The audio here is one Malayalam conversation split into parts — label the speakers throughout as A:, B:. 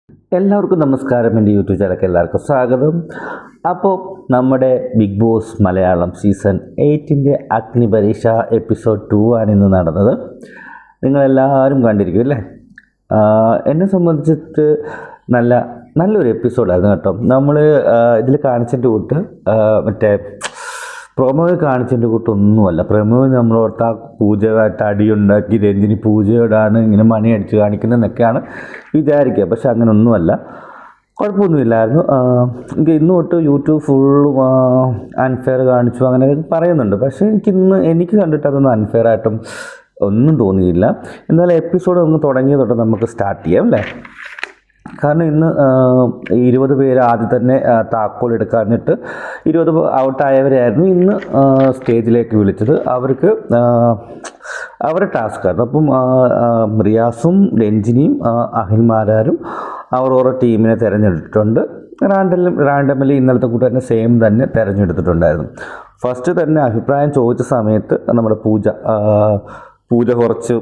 A: എല്ലാവർക്കും നമസ്കാരം. എൻ്റെ യൂട്യൂബ് ചാനലിലേക്ക് എല്ലാവർക്കും സ്വാഗതം. അപ്പോൾ നമ്മുടെ Bigg Boss Malayalam season 8 Agnipariksha episode 2 ആണ് ഇന്ന് നടന്നത്. നിങ്ങളെല്ലാവരും കണ്ടിരിക്കും അല്ലേ? എന്നെ സംബന്ധിച്ചിട്ട് നല്ലൊരു എപ്പിസോഡായിരുന്നു കേട്ടോ. നമ്മൾ ഇതിൽ കാണിച്ചതിൻ്റെ കൂട്ട് മറ്റേ പ്രൊമോയിൽ കാണിച്ചതിൻ്റെ കൂട്ടൊന്നുമല്ല. പ്രൊമോയിൽ നമ്മളോർത്ത് ആ പൂജയായിട്ട് അടിയുണ്ടാക്കി രഞ്ജിനി പൂജയോടാണ് ഇങ്ങനെ മണി അടിച്ച് കാണിക്കുന്നതെന്നൊക്കെയാണ് വിചാരിക്കുക. പക്ഷെ അങ്ങനെയൊന്നുമല്ല, കുഴപ്പമൊന്നുമില്ലായിരുന്നു. എനിക്ക് ഇന്ന് തൊട്ട് യൂട്യൂബ് ഫുള്ളും അൺഫെയർ കാണിച്ചു അങ്ങനെയൊക്കെ പറയുന്നുണ്ട്. പക്ഷേ എനിക്ക് കണ്ടിട്ട് അതൊന്നും അൺഫെയർ ആയിട്ടും ഒന്നും തോന്നിയില്ല. എന്നാലും എപ്പിസോഡ് നമുക്ക് തുടങ്ങിയ തൊട്ട് നമുക്ക് സ്റ്റാർട്ട് ചെയ്യാം അല്ലേ? കാരണം ഇന്ന് 20 പേര് ആദ്യം തന്നെ താക്കോൽ എടുക്കാഞ്ഞിട്ട് 20 ഔട്ടായവരായിരുന്നു ഇന്ന് സ്റ്റേജിലേക്ക് വിളിച്ചത്. അവർക്ക് അവരുടെ ടാസ്ക്കായിരുന്നു. അപ്പം റിയാസും രഞ്ജിനിയും അഹിൽമാരാരും അവർ ഓരോ ടീമിനെ തിരഞ്ഞെടുത്തിട്ടുണ്ട്. റാൻഡമലി ഇന്നലത്തെ കൂട്ട് തന്നെ സെയിം തന്നെ തിരഞ്ഞെടുത്തിട്ടുണ്ടായിരുന്നു. ഫസ്റ്റ് തന്നെ അഭിപ്രായം ചോദിച്ച സമയത്ത് നമ്മുടെ പൂജ കുറച്ച്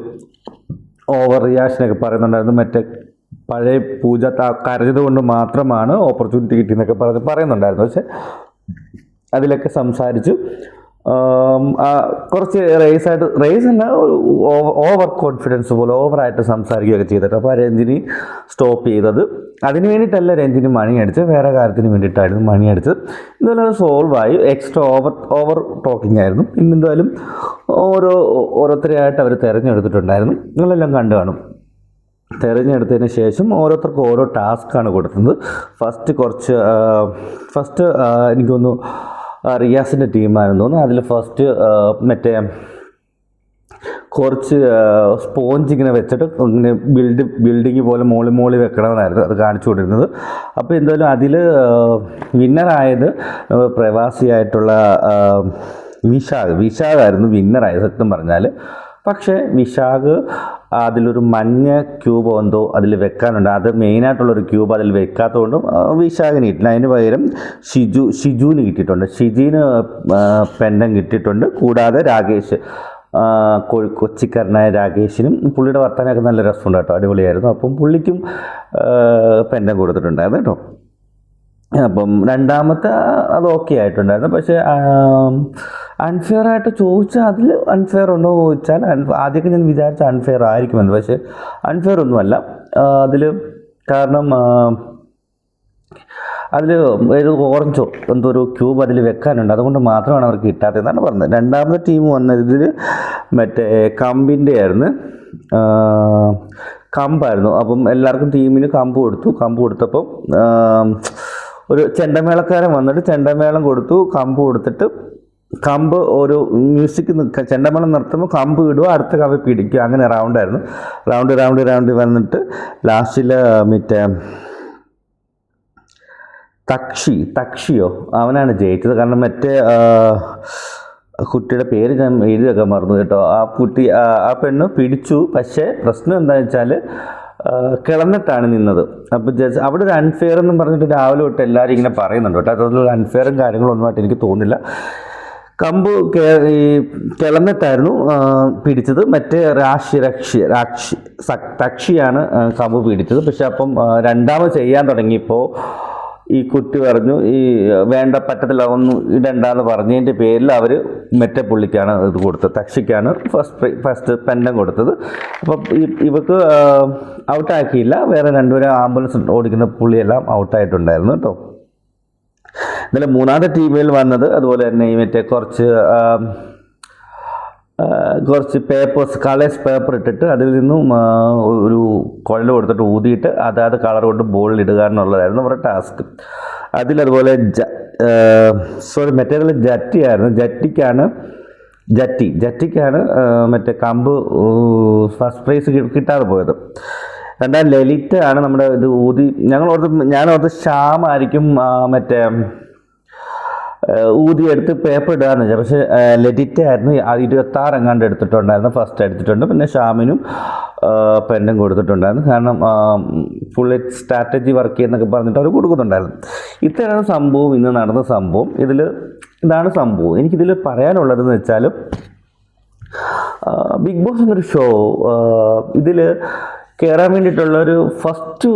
A: ഓവർ റിയാക്ഷനൊക്കെ പറയുന്നുണ്ടായിരുന്നു. മറ്റേ പഴയ പൂജ കരഞ്ഞത് കൊണ്ട് മാത്രമാണ് ഓപ്പർച്യൂണിറ്റി കിട്ടിയെന്നൊക്കെ പറയുന്നുണ്ടായിരുന്നു. പക്ഷെ അതിലൊക്കെ സംസാരിച്ചു കുറച്ച് റേസ് അല്ല, ഓവർ കോൺഫിഡൻസ് പോലെ ഓവറായിട്ട് സംസാരിക്കുകയൊക്കെ ചെയ്തിട്ട് അപ്പോൾ രഞ്ജിനി സ്റ്റോപ്പ് ചെയ്തത്. അതിന് വേണ്ടിയിട്ടല്ല രഞ്ജിനി മണി അടിച്ചത്, വേറെ കാര്യത്തിന് വേണ്ടിയിട്ടായിരുന്നു മണി അടിച്ചത്. എന്തായാലും അത് സോൾവ് ആയി. എക്സ്ട്രാ ഓവർ ടോക്കിംഗ് ആയിരുന്നു. ഇന്നെന്തായാലും ഓരോരുത്തരെയായിട്ട് അവർ തിരഞ്ഞെടുത്തിട്ടുണ്ടായിരുന്നു. നിങ്ങളെല്ലാം കണ്ടു കാണും. തിരഞ്ഞെടുത്തതിന് ശേഷം ഓരോരുത്തർക്കും ഓരോ ടാസ്ക്കാണ് കൊടുത്തത്. ഫസ്റ്റ് എനിക്കൊന്നു റിയാസിൻ്റെ ടീമായിരുന്നു തോന്നുന്നു. അതിൽ ഫസ്റ്റ് മറ്റേ കുറച്ച് സ്പോഞ്ച് ഇങ്ങനെ വെച്ചിട്ട് ഇങ്ങനെ ബിൽഡിങ് പോലെ മോളി വെക്കണമെന്നായിരുന്നു അത് കാണിച്ചു കൊണ്ടിരുന്നത്. അപ്പോൾ എന്തായാലും അതിൽ വിന്നറായത് പ്രവാസിയായിട്ടുള്ള വിശാഖായിരുന്നു വിന്നറായത് സത്യം പറഞ്ഞാൽ. പക്ഷേ വിശാഖ് അതിലൊരു മഞ്ഞ ക്യൂബ് എന്തോ അതിൽ വെക്കാനുണ്ട്. അത് മെയിനായിട്ടുള്ളൊരു ക്യൂബ് അതിൽ വെക്കാത്തതുകൊണ്ടും വിശാഖിന് കിട്ടില്ല. അതിന് പകരം ഷിജുവിന് കിട്ടിയിട്ടുണ്ട്. ഷിജീന് പെൻഡം കിട്ടിയിട്ടുണ്ട്. കൂടാതെ രാകേഷ് കൊച്ചിക്കാരനായ രാകേഷിനും പുള്ളിയുടെ വർത്തമാനമൊക്കെ നല്ല രസമുണ്ട് കേട്ടോ, അടിപൊളിയായിരുന്നു. അപ്പം പുള്ളിക്കും പെൻഡം കൊടുത്തിട്ടുണ്ടായിരുന്നു കേട്ടോ. അപ്പം രണ്ടാമത്തെ അത് ഓക്കെ ആയിട്ടുണ്ടായിരുന്നു. പക്ഷേ അൺഫെയർ ആയിട്ട് ചോദിച്ചാൽ അതിൽ അൺഫെയർ ഉണ്ടോ എന്ന് ചോദിച്ചാൽ ആദ്യമൊക്കെ ഞാൻ വിചാരിച്ച അൺഫെയർ ആയിരിക്കുമെന്ന്. പക്ഷേ അൺഫെയർ ഒന്നുമല്ല അതിൽ. കാരണം അതിൽ ഒരു ഓറഞ്ചോ എന്തോ ഒരു ക്യൂബ് അതിൽ വെക്കാനുണ്ട്, അതുകൊണ്ട് മാത്രമാണ് അവർക്ക് കിട്ടാത്തതെന്നാണ് പറഞ്ഞത്. രണ്ടാമത്തെ ടീം വന്നതിൽ മറ്റേ കമ്പിൻ്റെ ആയിരുന്നു, കമ്പായിരുന്നു. അപ്പം എല്ലാവർക്കും ടീമിന് കമ്പ് കൊടുത്തപ്പം ഒരു ചെണ്ടമേളക്കാരൻ വന്നിട്ട് ചെണ്ടമേളം കൊടുത്തു. കമ്പ് കൊടുത്തിട്ട് കമ്പ് ഒരു മ്യൂസിക് ചെണ്ടമേളം നിർത്തുമ്പോൾ കമ്പ് ഇടുക, അടുത്ത കമ്പ് പിടിക്കുക, അങ്ങനെ റൗണ്ടായിരുന്നു. റൗണ്ട് വന്നിട്ട് ലാസ്റ്റിൽ മറ്റേ തക്ഷിയോ അവനാണ് ജയിച്ചത്. കാരണം മറ്റേ കുട്ടിയുടെ പേര് ഞാൻ എഴുതിയൊക്കെ മറന്നു കേട്ടോ. ആ പെണ്ണ് പിടിച്ചു. പക്ഷേ പ്രശ്നം എന്താണെന്ന് വെച്ചാൽ കിളന്നിട്ടാണ് നിന്നത്. അപ്പോൾ അവിടെ ഒരു അൺഫെയർ എന്നും പറഞ്ഞിട്ട് രാവിലെ തൊട്ട് എല്ലാവരും ഇങ്ങനെ പറയുന്നുണ്ട് കേട്ടോ. അതിലൊരു അൺഫെയറും കാര്യങ്ങളൊന്നുമായിട്ട് എനിക്ക് തോന്നുന്നില്ല. കമ്പ് കിളന്നിട്ടായിരുന്നു പിടിച്ചത്. മറ്റേ തക്ഷിയാണ് കമ്പ് പിടിച്ചത്. പക്ഷെ അപ്പം രണ്ടാമത് ചെയ്യാൻ തുടങ്ങിയപ്പോൾ ഈ കുട്ടി പറഞ്ഞു പറ്റത്തില്ല ഒന്നും ഇടണ്ടെന്ന് പറഞ്ഞതിൻ്റെ പേരിൽ അവർ മറ്റേ പുള്ളിക്കാണ് ഇത് കൊടുത്തത്, തക്ഷിക്കാണ് ഫസ്റ്റ് പെൻഡം കൊടുത്തത്. അപ്പം ഇവക്ക് ഔട്ടാക്കിയില്ല. വേറെ രണ്ടുപേരും ആംബുലൻസ് ഓടിക്കുന്ന പുള്ളിയെല്ലാം ഔട്ടായിട്ടുണ്ടായിരുന്നു കേട്ടോ. എന്നാലും മൂന്നാമത്തെ ടീമിൽ വന്നത് അതുപോലെ തന്നെ മറ്റേ കുറച്ച് കളേഴ്സ് പേപ്പർ ഇട്ടിട്ട് അതിൽ നിന്നും ഒരു കൊഴൽ കൊടുത്തിട്ട് ഊതിയിട്ട് അതാത് കളർ കൊണ്ട് ബോളിൽ ഇടുക എന്നുള്ളതായിരുന്നു അവരുടെ ടാസ്ക്. അതിലതുപോലെ മറ്റേതിൽ ജറ്റിയായിരുന്നു. ജറ്റിക്കാണ് മറ്റേ കമ്പ് ഫസ്റ്റ് പ്രൈസ് കിട്ടാതെ പോയത്. രണ്ടാം ലലിറ്റ് ആണ് നമ്മുടെ ഇത് ഊതി. ഞാനോർത്ത് ശ്യാമായിരിക്കും മറ്റേ ഊതിയെടുത്ത് പേപ്പർ ഇടാന്ന് വെച്ചാൽ. പക്ഷേ ലലിറ്റ് ആയിരുന്നു 26 എങ്ങാണ്ട് എടുത്തിട്ടുണ്ടായിരുന്നു, ഫസ്റ്റ് എടുത്തിട്ടുണ്ട്. പിന്നെ ഷാമിനും പെൻഡം കൊടുത്തിട്ടുണ്ടായിരുന്നു. കാരണം ഫുള്ളി സ്ട്രാറ്റജി വർക്ക് ചെയ്യുന്നൊക്കെ പറഞ്ഞിട്ട് അവർ കൊടുക്കുന്നുണ്ടായിരുന്നു. ഇത്രയാണ് സംഭവം, ഇന്ന് നടന്ന സംഭവം. ഇതാണ് സംഭവം. എനിക്കിതിൽ പറയാനുള്ളതെന്ന് വെച്ചാൽ ബിഗ് ബോസ് എന്നൊരു ഷോ ഇതിൽ കയറാൻ വേണ്ടിയിട്ടുള്ളൊരു ഫസ്റ്റ്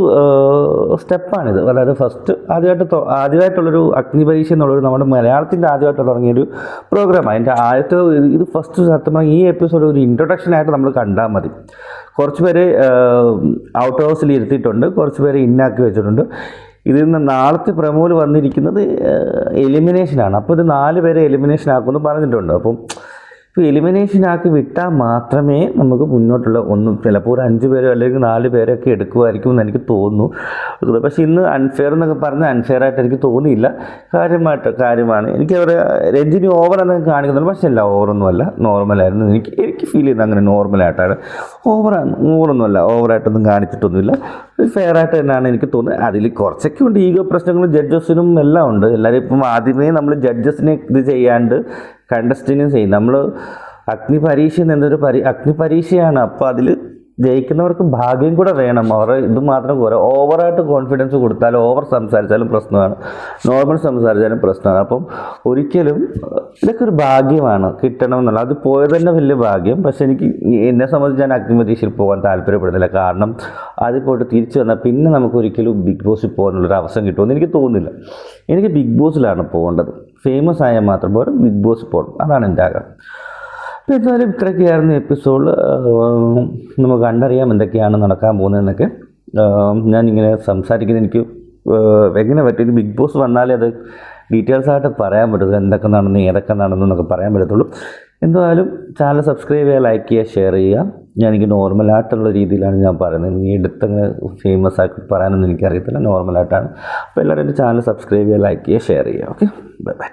A: സ്റ്റെപ്പാണിത്. അതായത് ആദ്യമായിട്ടുള്ളൊരു അഗ്നിപരീക്ഷ എന്നുള്ളൊരു നമ്മുടെ മലയാളത്തിൻ്റെ ആദ്യമായിട്ട് തുടങ്ങിയൊരു പ്രോഗ്രാമാണ്. അതിൻ്റെ ആദ്യത്തെ ഇത് ഫസ്റ്റ് സത്യം ഈ എപ്പിസോഡ് ഒരു ഇൻട്രൊഡക്ഷനായിട്ട് നമ്മൾ കണ്ടാൽ മതി. കുറച്ച് പേര് ഔട്ട് ഹൗസിൽ ഇരുത്തിയിട്ടുണ്ട്, കുറച്ച് പേര് ഇന്നാക്കി വെച്ചിട്ടുണ്ട്. ഇതിൽ നിന്ന് നാളത്തെ പ്രമോയിൽ വന്നിരിക്കുന്നത് എലിമിനേഷനാണ്. അപ്പോൾ ഇത് 4 പേരെ എലിമിനേഷൻ ആക്കുമെന്ന് പറഞ്ഞിട്ടുണ്ട്. അപ്പം ഇപ്പോൾ എലിമിനേഷനാക്കി വിട്ടാൽ മാത്രമേ നമുക്ക് മുന്നോട്ടുള്ള ചിലപ്പോൾ ഒരു 5 പേരോ അല്ലെങ്കിൽ 4 പേരൊക്കെ എടുക്കുമായിരിക്കും എന്ന് എനിക്ക് തോന്നുന്നു. പക്ഷേ ഇന്ന് അൺഫെയർ എന്നൊക്കെ പറഞ്ഞാൽ അൺഫെയർ ആയിട്ട് എനിക്ക് തോന്നിയില്ല. കാര്യമാണ്. എനിക്ക് അവിടെ രഞ്ജിനി ഓവർ എന്നൊക്കെ കാണിക്കുന്നുണ്ട്, പക്ഷേ അല്ല, ഓവറൊന്നുമല്ല, നോർമലായിരുന്നു. എനിക്ക് ഫീൽ ചെയ്യുന്നത് അങ്ങനെ നോർമലായിട്ടാണ്. ഓവറൊന്നുമല്ല, ഓവറായിട്ടൊന്നും കാണിച്ചിട്ടൊന്നുമില്ല, ഫെയർ ആയിട്ട് തന്നെയാണ് എനിക്ക് തോന്നുന്നത്. അതിൽ കുറച്ചൊക്കെ ഉണ്ട്, ഈഗോ പ്രശ്നങ്ങളും ജഡ്ജസിനും എല്ലാം ഉണ്ട്. എല്ലാവരും ഇപ്പം ആദ്യമേ നമ്മൾ ജഡ്ജസിനെ ഇത് ചെയ്യാണ്ട് കണ്ടസ്റ്റിനും ചെയ്യും. നമ്മൾ അഗ്നിപരീക്ഷ എന്നൊരു അഗ്നിപരീക്ഷയാണ്. അപ്പോൾ അതിൽ ജയിക്കുന്നവർക്ക് ഭാഗ്യം കൂടെ വേണം. ഇത് മാത്രം പോരാ. ഓവറായിട്ട് കോൺഫിഡൻസ് കൊടുത്താലും ഓവർ സംസാരിച്ചാലും പ്രശ്നമാണ്, നോർമൽ സംസാരിച്ചാലും പ്രശ്നമാണ്. അപ്പം ഒരിക്കലും ഇതൊക്കെ ഒരു ഭാഗ്യമാണ്, കിട്ടണമെന്നുള്ള. അത് പോയത് തന്നെ വലിയ ഭാഗ്യം. പക്ഷേ എന്നെ സംബന്ധിച്ച് ഞാൻ അഗ്നിപരീക്ഷയിൽ പോകാൻ താല്പര്യപ്പെടുന്നില്ല. കാരണം അതിൽ പോയിട്ട് തിരിച്ചു വന്നാൽ പിന്നെ നമുക്ക് ഒരിക്കലും ബിഗ് ബോസിൽ പോകാനുള്ളൊരു അവസരം കിട്ടുമെന്ന് എനിക്ക് തോന്നുന്നില്ല. എനിക്ക് ബിഗ് ബോസിലാണ് പോകേണ്ടത്. ഫേമസ് ആയാൽ മാത്രം പോലും ബിഗ് ബോസ് പോകണം, അതാണ് എൻ്റെ ആഗ്രഹം. അപ്പോൾ എന്തായാലും ഇത്രയൊക്കെയായിരുന്നു എപ്പിസോഡിൽ. നമുക്ക് കണ്ടറിയാം എന്തൊക്കെയാണ് നടക്കാൻ പോകുന്നതെന്നൊക്കെ. ഞാനിങ്ങനെ സംസാരിക്കുന്നത് എനിക്ക് എങ്ങനെ പറ്റും, ബിഗ് ബോസ് വന്നാലേ അത് ഡീറ്റെയിൽസായിട്ട് പറയാൻ പറ്റുള്ളൂ. എന്തൊക്കെ നടന്നു, ഏതൊക്കെ നടന്നു എന്നൊക്കെ പറയാൻ പറ്റത്തുള്ളൂ. എന്തായാലും ചാനൽ സബ്സ്ക്രൈബ് ചെയ്യുക, ലൈക്ക് ചെയ്യുക, ഷെയർ ചെയ്യുക. എനിക്ക് നോർമലായിട്ടുള്ള രീതിയിലാണ് ഞാൻ പറയുന്നത്. നീ എടുത്തങ്ങ് ഫേമസ് ആക്കി പറയാനൊന്നും എനിക്കറിയത്തില്ല, നോർമലായിട്ടാണ്. അപ്പോൾ എല്ലാവരും എൻ്റെ ചാനൽ സബ്സ്ക്രൈബ് ചെയ്യുക, ലൈക്ക് ചെയ്യുക, ഷെയർ ചെയ്യുക. Okay, bye bye.